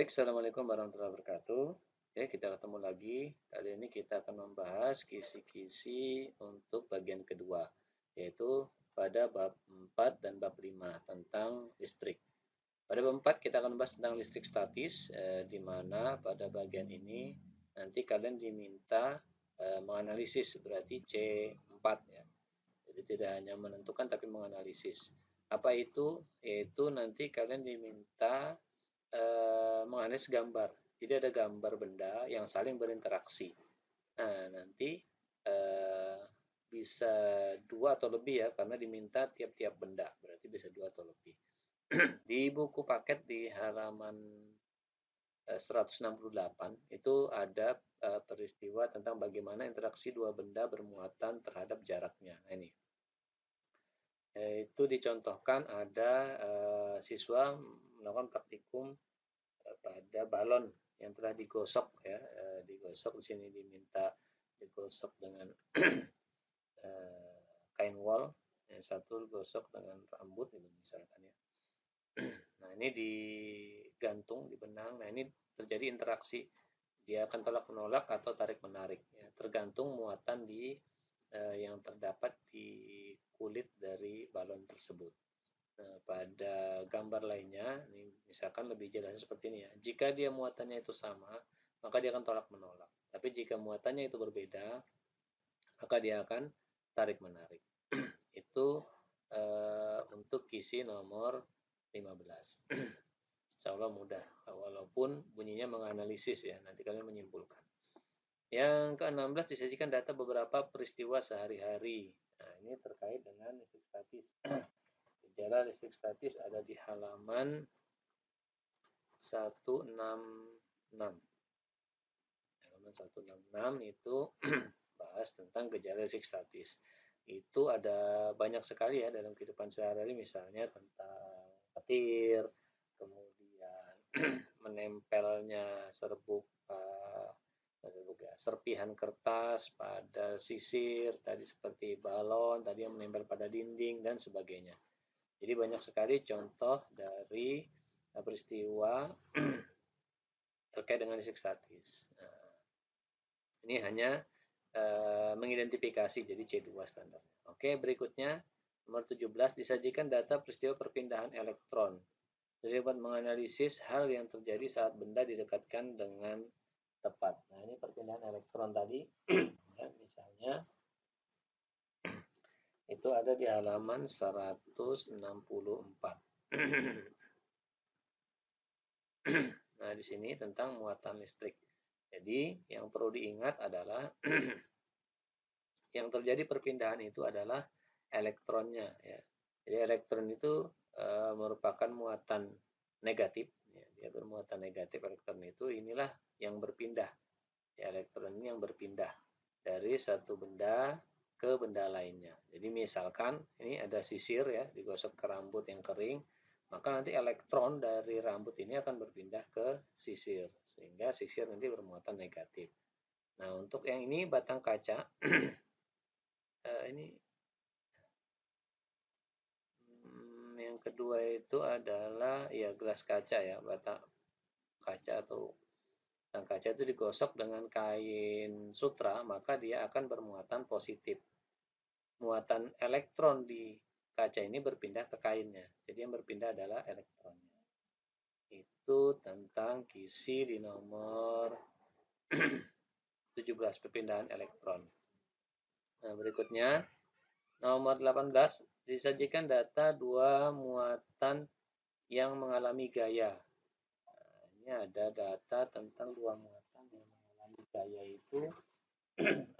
Baik, Assalamualaikum warahmatullahi wabarakatuh. Ya, kita ketemu lagi. Kali ini kita akan membahas kisi-kisi untuk bagian kedua, yaitu pada bab 4 dan bab 5 tentang listrik. Pada bab 4 kita akan membahas tentang listrik statis, di mana pada bagian ini nanti kalian diminta menganalisis, berarti C4 ya. Jadi tidak hanya menentukan tapi menganalisis. Apa itu? Yaitu nanti kalian diminta menganalisis gambar. Jadi ada gambar benda yang saling berinteraksi. Nah, nanti eh, bisa dua atau lebih ya, karena diminta tiap-tiap benda, berarti bisa dua atau lebih. Di buku paket di halaman 168 itu ada peristiwa tentang bagaimana interaksi dua benda bermuatan terhadap jaraknya. Nah, ini itu dicontohkan ada siswa melakukan praktikum pada balon yang telah digosok ya, digosok di sini diminta digosok dengan kain wol, yang satu digosok dengan rambut itu misalkan ya. Nah, ini digantung di benang. Nah, ini terjadi interaksi, dia akan tolak menolak atau tarik menarik ya, tergantung muatan yang terdapat di kulit dari balon tersebut. Nah, pada gambar lainnya, ini misalkan lebih jelas seperti ini ya. Jika dia muatannya itu sama, maka dia akan tolak menolak. Tapi jika muatannya itu berbeda, maka dia akan tarik menarik. Itu untuk kisi nomor 15. Insya Allah mudah, walaupun bunyinya menganalisis ya, nanti kalian menyimpulkan. Yang ke-16 disajikan data beberapa peristiwa sehari-hari. Nah, ini terkait dengan listrik statis. Gejala listrik statis ada di halaman 166. Halaman 166 itu bahas tentang gejala listrik statis. Itu ada banyak sekali ya dalam kehidupan sehari-hari, misalnya tentang petir, kemudian menempelnya serpihan kertas pada sisir, tadi seperti balon, tadi yang menempel pada dinding dan sebagainya. Jadi banyak sekali contoh dari peristiwa terkait dengan listrik statis. Nah, ini hanya mengidentifikasi, jadi C2 standar. Oke, berikutnya nomor 17 disajikan data peristiwa perpindahan elektron. Jadi dapat menganalisis hal yang terjadi saat benda didekatkan dengan tepat. Nah, ini perpindahan elektron tadi ya, misalnya itu ada di halaman 164. Nah, di sini tentang muatan listrik. Jadi, yang perlu diingat adalah yang terjadi perpindahan itu adalah elektronnya ya. Jadi elektron itu merupakan muatan negatif ya. Dia bermuatan negatif, elektron itu inilah yang berpindah. Ya, elektron ini yang berpindah dari satu benda ke benda lainnya. Jadi misalkan ini ada sisir ya, digosok ke rambut yang kering, maka nanti elektron dari rambut ini akan berpindah ke sisir, sehingga sisir nanti bermuatan negatif. Nah, untuk yang ini batang kaca, ini yang kedua itu adalah ya gelas kaca ya, batang kaca atau batang kaca itu digosok dengan kain sutra, maka dia akan bermuatan positif. Muatan elektron di kaca ini berpindah ke kainnya. Jadi yang berpindah adalah elektronnya. Itu tentang kisi di nomor 17, perpindahan elektron. Nah, berikutnya nomor 18 disajikan data dua muatan yang mengalami gaya. Nah, ini ada data tentang dua muatan yang mengalami gaya itu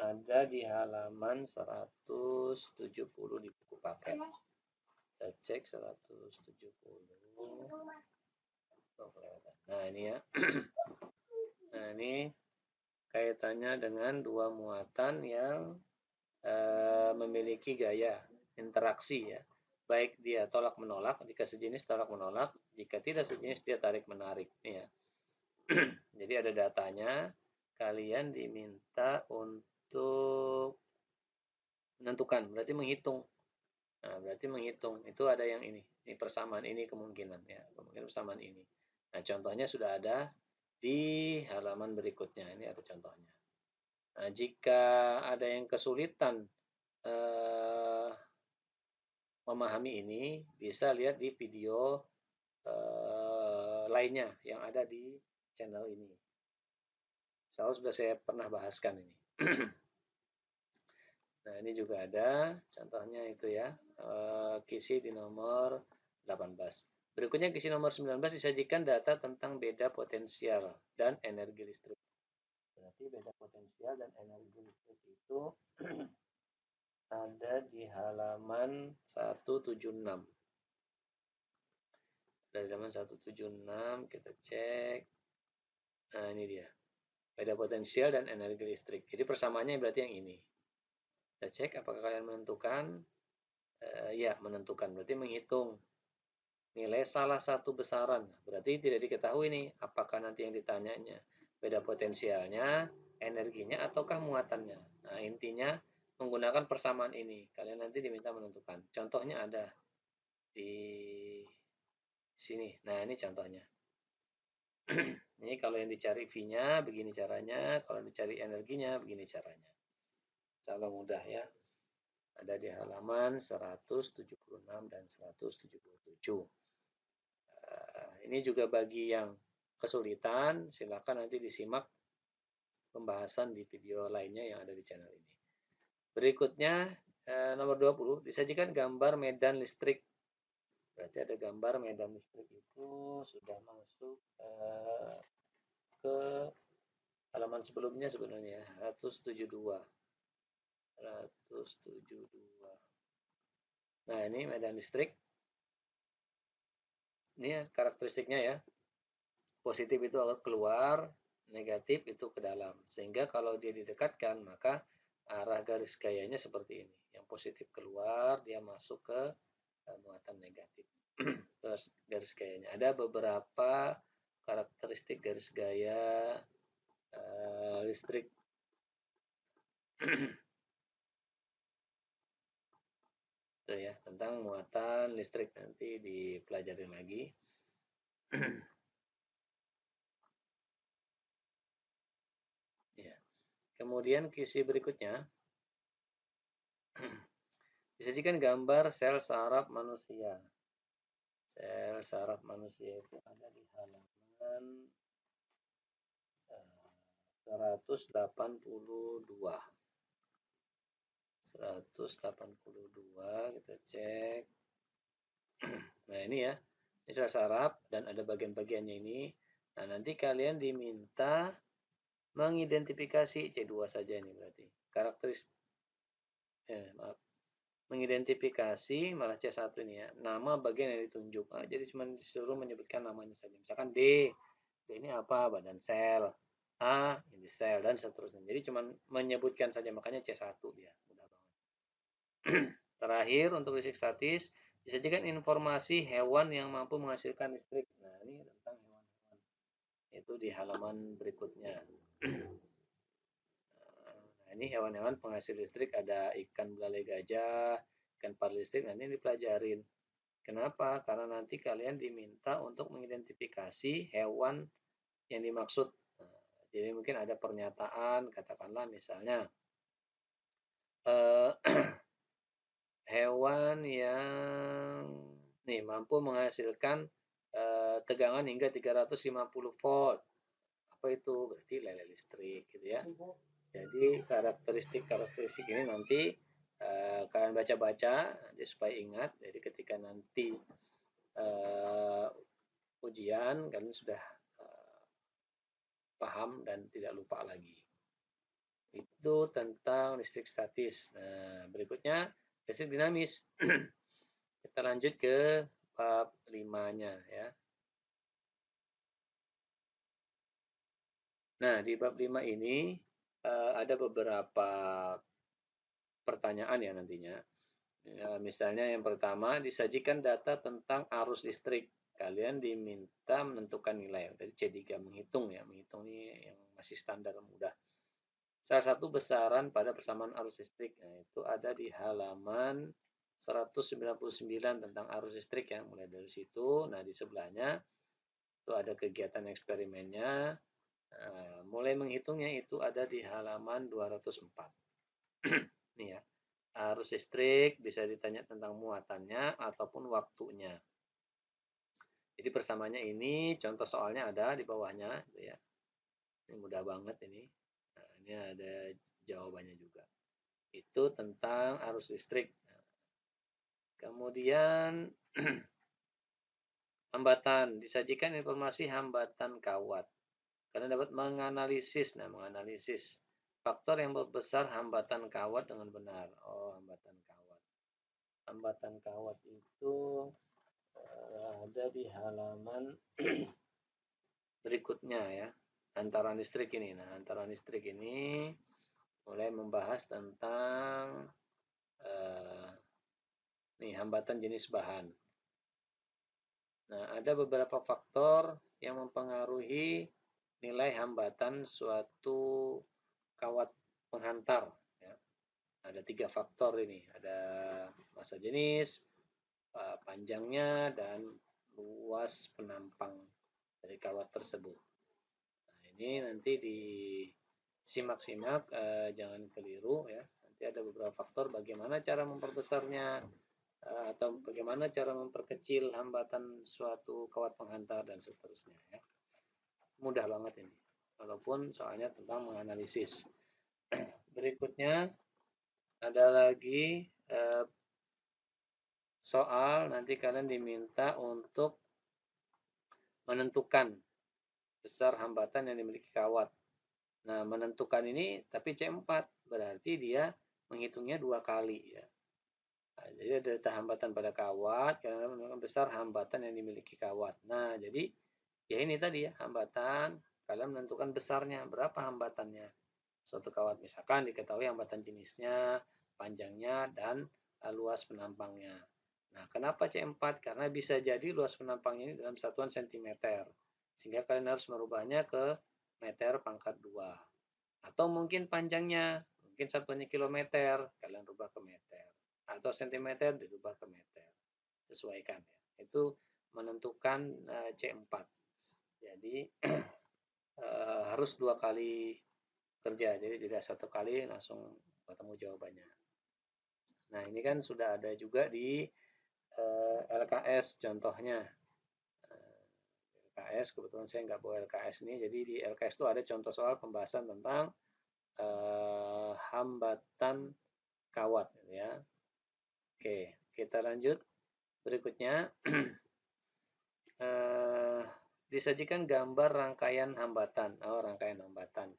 ada di halaman 170 di buku paket. Kita cek 170. Nah, ini ya. Nah, ini kaitannya dengan dua muatan yang memiliki gaya interaksi ya. Baik dia tolak menolak, jika sejenis tolak menolak, jika tidak sejenis dia tarik menarik ya. Jadi ada datanya, kalian diminta untuk menentukan, berarti menghitung. Nah, berarti menghitung itu ada yang ini persamaan ini kemungkinan ya, kemungkinan persamaan ini. Nah, contohnya sudah ada di halaman berikutnya. Ini ada contohnya. Nah, jika ada yang kesulitan memahami ini, bisa lihat di video lainnya yang ada di channel ini. Soalnya sudah saya pernah bahaskan ini. Nah, ini juga ada contohnya itu ya. Kisi di nomor 18. Berikutnya kisi nomor 19 disajikan data tentang beda potensial dan energi listrik. Berarti beda potensial dan energi listrik itu ada di halaman 176. Dari halaman 176 kita cek. Nah, ini dia. Beda potensial dan energi listrik. Jadi persamaannya berarti yang ini. Kita cek apakah kalian menentukan. Ya, menentukan. Berarti menghitung nilai salah satu besaran. Berarti tidak diketahui nih apakah nanti yang ditanyanya beda potensialnya, energinya, ataukah muatannya. Nah, intinya menggunakan persamaan ini. Kalian nanti diminta menentukan. Contohnya ada di sini. Nah, ini contohnya. Ini kalau yang dicari V-nya begini caranya, kalau dicari energinya begini caranya. Insya Allah mudah ya. Ada di halaman 176 dan 177. Ini juga bagi yang kesulitan, silakan nanti disimak pembahasan di video lainnya yang ada di channel ini. Berikutnya nomor 20, disajikan gambar medan listrik. Berarti ada gambar medan listrik itu sudah masuk ke halaman sebelumnya sebenarnya 172. Nah, ini medan listrik. Ini karakteristiknya ya. Positif itu keluar, negatif itu ke dalam. Sehingga kalau dia didekatkan, maka arah garis gayanya seperti ini. Yang positif keluar, dia masuk ke muatan negatif. Garis gayanya. Ada beberapa karakteristik garis gaya listrik. Itu ya, tentang muatan listrik nanti dipelajari lagi. Ya. Kemudian kisi berikutnya disajikan gambar sel saraf manusia. Sel saraf manusia itu ada di halaman 182. 182 kita cek. Nah, ini ya. Ini sel saraf dan ada bagian-bagiannya ini. Nah, nanti kalian diminta mengidentifikasi C2 saja ini berarti. Mengidentifikasi malah C1 ini ya. Nama bagian yang ditunjuk. Jadi cuma disuruh menyebutkan namanya saja. Misalkan D ini apa? Badan sel. A ini sel dan seterusnya. Jadi cuma menyebutkan saja, makanya C1 dia. Mudah banget. Terakhir untuk listrik statis, disajikan informasi hewan yang mampu menghasilkan listrik. Nah, ini tentang hewan-hewan. Itu di halaman berikutnya. Nah, ini hewan-hewan penghasil listrik, ada ikan belalai gajah, ikan pari listrik, nanti dipelajarin. Kenapa? Karena nanti kalian diminta untuk mengidentifikasi hewan yang dimaksud. Jadi mungkin ada pernyataan, katakanlah misalnya hewan yang mampu menghasilkan tegangan hingga 350 volt. Apa itu? Berarti lele listrik gitu ya. Jadi karakteristik ini nanti kalian baca-baca nanti supaya ingat. Jadi ketika nanti ujian kalian sudah paham dan tidak lupa lagi. Itu tentang listrik statis. Nah, berikutnya listrik dinamis. Kita lanjut ke bab 5-nya ya. Nah, di bab 5 ini ada beberapa pertanyaan ya nantinya. Ya, misalnya yang pertama, disajikan data tentang arus listrik. Kalian diminta menentukan nilai. Dari C3 menghitung ya. Menghitung ini yang masih standar mudah. Salah satu besaran pada persamaan arus listrik. Nah, itu ada di halaman 199 tentang arus listrik ya. Mulai dari situ. Nah, di sebelahnya Itu ada kegiatan eksperimennya. Mulai menghitungnya itu ada di halaman 204. Nih ya. Arus listrik bisa ditanya tentang muatannya ataupun waktunya. Jadi persamaannya ini, contoh soalnya ada di bawahnya, gitu ya. Ini mudah banget ini. Nah, ini ada jawabannya juga. Itu tentang arus listrik. Kemudian hambatan, disajikan informasi hambatan kawat. Kalian dapat menganalisis, menganalisis faktor yang membesar hambatan kawat dengan benar. Oh, hambatan kawat. Hambatan kawat itu ada di halaman berikutnya ya. Antaran listrik ini. Nah, antaran listrik ini mulai membahas tentang hambatan jenis bahan. Nah, ada beberapa faktor yang mempengaruhi nilai hambatan suatu kawat penghantar. Ya. Ada 3 faktor ini. Ada massa jenis, panjangnya, dan luas penampang dari kawat tersebut. Nah, ini nanti disimak-simak, jangan keliru ya. Nanti ada beberapa faktor bagaimana cara memperbesarnya, atau bagaimana cara memperkecil hambatan suatu kawat penghantar dan seterusnya ya. Mudah banget ini, walaupun soalnya tentang menganalisis. Berikutnya ada lagi soal nanti kalian diminta untuk menentukan besar hambatan yang dimiliki kawat. Nah, menentukan ini tapi C4, berarti dia menghitungnya 2 kali ya. Nah, jadi ada hambatan pada kawat karena menentukan besar hambatan yang dimiliki kawat. Nah, jadi ya ini tadi ya, hambatan, kalian menentukan besarnya, berapa hambatannya. Suatu kawat misalkan diketahui hambatan jenisnya, panjangnya, dan luas penampangnya. Nah, kenapa C4? Karena bisa jadi luas penampangnya ini dalam satuan cm. Sehingga kalian harus merubahnya ke meter pangkat 2. Atau mungkin panjangnya, mungkin satuannya kilometer, kalian rubah ke meter. Atau cm dirubah ke meter. Sesuaikan ya. Itu menentukan C4. Jadi harus 2 kali kerja, jadi tidak 1 kali langsung ketemu jawabannya. Nah, ini kan sudah ada juga di LKS contohnya. LKS, kebetulan saya nggak bawa LKS ini, jadi di LKS itu ada contoh soal pembahasan tentang hambatan kawat ya. Oke, kita lanjut berikutnya. Disajikan gambar rangkaian hambatan. Oh, rangkaian hambatan.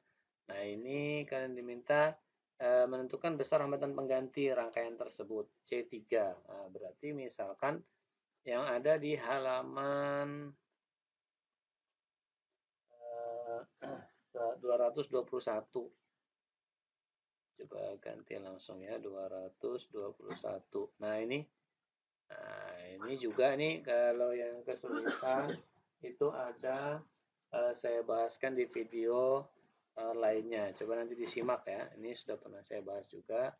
Nah, ini kalian diminta menentukan besar hambatan pengganti rangkaian tersebut, C3. Nah, berarti misalkan yang ada di halaman 221. Coba ganti langsung ya, 221. Nah, ini juga nih kalau yang kesulitan itu ada saya bahaskan di video lainnya. Coba nanti disimak ya. Ini sudah pernah saya bahas juga.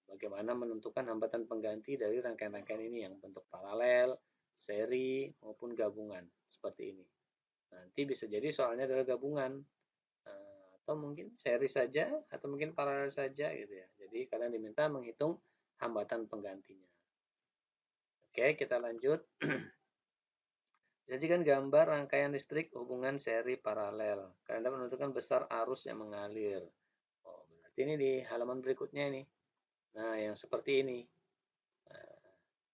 Bagaimana menentukan hambatan pengganti dari rangkaian-rangkaian ini yang bentuk paralel, seri, maupun gabungan. Seperti ini. Nanti bisa jadi soalnya adalah gabungan. Atau mungkin seri saja, atau mungkin paralel saja gitu ya. Jadi kalian diminta menghitung hambatan penggantinya. Oke, kita lanjut. Disajikan gambar rangkaian listrik hubungan seri paralel. Kalian dapat menentukan besar arus yang mengalir. Oh, berarti ini di halaman berikutnya ini. Nah, yang seperti ini. Nah,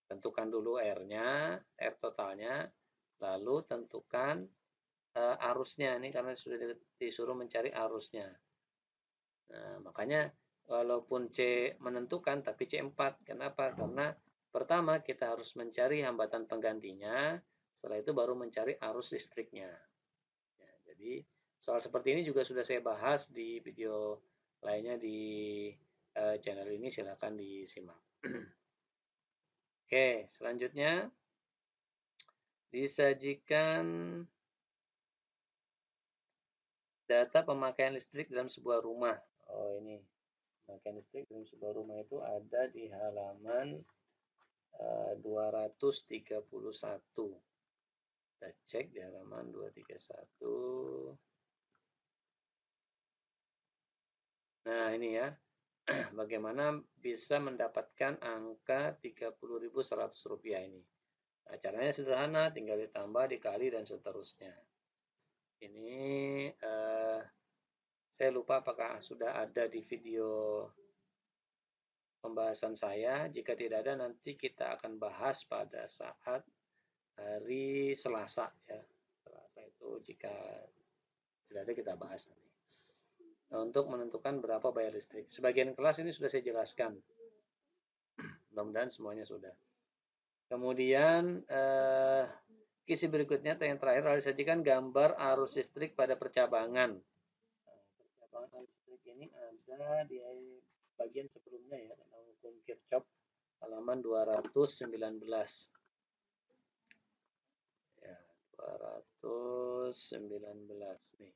tentukan dulu R-nya, R totalnya, lalu tentukan arusnya. Ini karena sudah disuruh mencari arusnya. Nah, makanya walaupun C menentukan, tapi C4. Kenapa? Karena pertama kita harus mencari hambatan penggantinya. Setelah itu baru mencari arus listriknya. Ya, jadi soal seperti ini juga sudah saya bahas di video lainnya di channel ini, silakan disimak. Oke, selanjutnya disajikan data pemakaian listrik dalam sebuah rumah. Oh, ini pemakaian listrik dalam sebuah rumah itu ada di halaman 231. Kita cek di halaman 231. Nah, ini ya. Bagaimana bisa mendapatkan angka Rp30.100 ini. Nah, caranya sederhana, tinggal ditambah, dikali, dan seterusnya. Ini saya lupa apakah sudah ada di video pembahasan saya. Jika tidak ada, nanti kita akan bahas pada saat hari Selasa. Ya. Selasa itu jika tidak ada, kita bahas nanti. Nah, untuk menentukan berapa bayar listrik. Sebagian kelas ini sudah saya jelaskan. Mudah-mudahan semuanya sudah. Kemudian kisi berikutnya atau yang terakhir harus disajikan gambar arus listrik pada percabangan. Percabangan arus listrik ini ada di bagian sebelumnya ya, dalam hukum Kirchhoff halaman 219. Ya, 219 nih.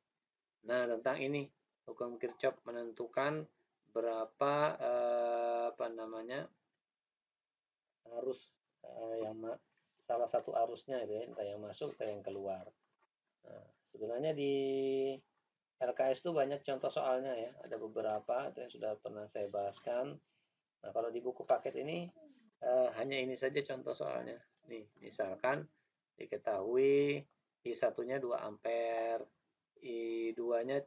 Nah, tentang ini hukum Kirchhoff menentukan berapa apa namanya arus yang salah satu arusnya itu ya, entah yang masuk atau yang keluar. Nah, sebenarnya di LKS itu banyak contoh soalnya ya, ada beberapa yang sudah pernah saya bahaskan. Nah, kalau di buku paket ini hanya ini saja contoh soalnya. Nih, misalkan diketahui I1-nya 2 ampere, I2-nya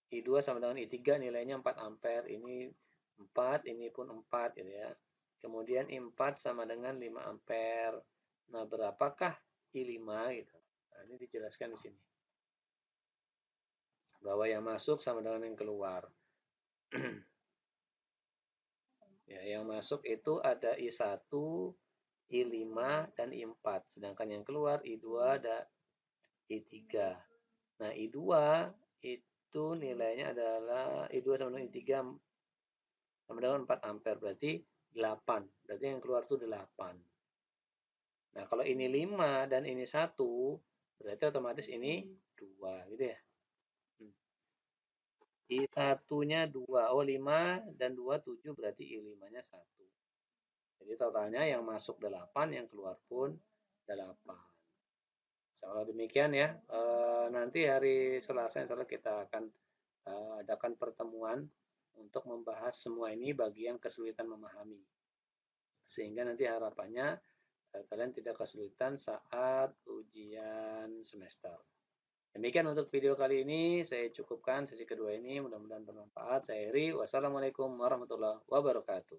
I2 sama dengan I3 nilainya 4 ampere, ini 4, ini pun 4 gitu ya. Kemudian I4 sama dengan 5 ampere. Nah, berapakah I5 gitu. Nah, ini dijelaskan di sini. Bahwa yang masuk sama dengan yang keluar. Ya, yang masuk itu ada I1, I5, dan I4. Sedangkan yang keluar I2 dan I3. Nah, I2 itu nilainya adalah I2 sama dengan I3 sama dengan 4 ampere. Berarti 8. Berarti yang keluar itu 8. Nah, kalau ini 5 dan ini 1, berarti otomatis ini 2 gitu ya. I1-nya 2. Oh, 5 dan 2, 7. Berarti I5-nya 1. Jadi totalnya yang masuk 8, yang keluar pun 8. Kalau demikian ya, nanti hari Selasa insya Allah kita akan adakan pertemuan untuk membahas semua ini bagi yang kesulitan memahami. Sehingga nanti harapannya kalian tidak kesulitan saat ujian semester. Demikian untuk video kali ini, saya cukupkan sesi kedua ini, mudah-mudahan bermanfaat. Saya Heri, wassalamualaikum warahmatullahi wabarakatuh.